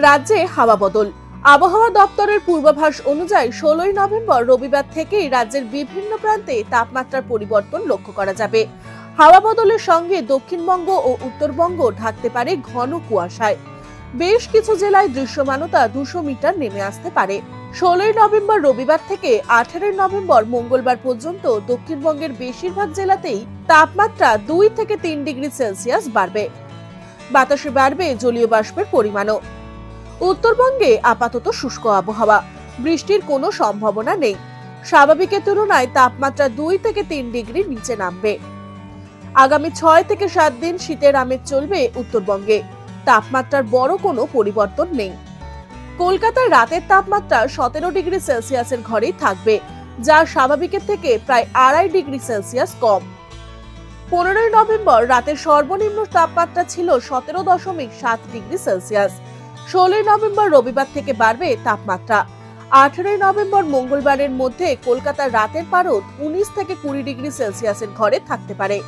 রাজ্যে হাওয়া বদল। আবহাওয়া দপ্তরের পূর্বাভাস অনুযায়ী 16 নভেম্বর রবিবার থেকেই রাজ্যের বিভিন্ন প্রান্তে তাপমাত্রার পরিবর্তন লক্ষ্য করা যাবে। হাওয়া বদলের সঙ্গে দক্ষিণবঙ্গ ও উত্তরবঙ্গ ঢাকতে পারে ঘন কুয়াশায়। বেশ কিছু জেলায় দৃশ্যমানতা 200 মিটার নেমে আসতে পারে। 16 নভেম্বর রবিবার থেকে 18 নভেম্বর মঙ্গলবার পর্যন্ত দক্ষিণবঙ্গের বেশিরভাগ জেলাতেই তাপমাত্রা 2 থেকে 3 ডিগ্রি সেলসিয়াস বাড়বে। বাতাসে বাড়বে জলীয় বাষ্পের পরিমাণও। উত্তরবঙ্গে আপাতত শুষ্ক আবহাওয়া, বৃষ্টির কোনো সম্ভাবনা নেই। স্বাভাবিকের তুলনায় তাপমাত্রা 2 থেকে 3 ডিগ্রি নিচে নামবে। আগামী 6 থেকে 7 দিন শীতের আমেজ চলবে উত্তরবঙ্গে। তাপমাত্রার বড় কোনো পরিবর্তন নেই। কলকাতার রাতের তাপমাত্রা 17 ডিগ্রি সেলসিয়াসের ঘরেই থাকবে, যা স্বাভাবিকের থেকে প্রায় 2.5 ডিগ্রি সেলসিয়াস কম। 15 নভেম্বর রাতের সর্বনিম্ন তাপমাত্রা ছিল 17.7 ডিগ্রি সেলসিয়াস। 16 নভেম্বর রবিবার থেকে বাড়বে তাপমাত্রা। 18 নভেম্বর মঙ্গলবারের মধ্যে কলকাতার রাতের পারদ 19 থেকে 20 ডিগ্রি সেলসিয়াসের ঘরে থাকতে পারে।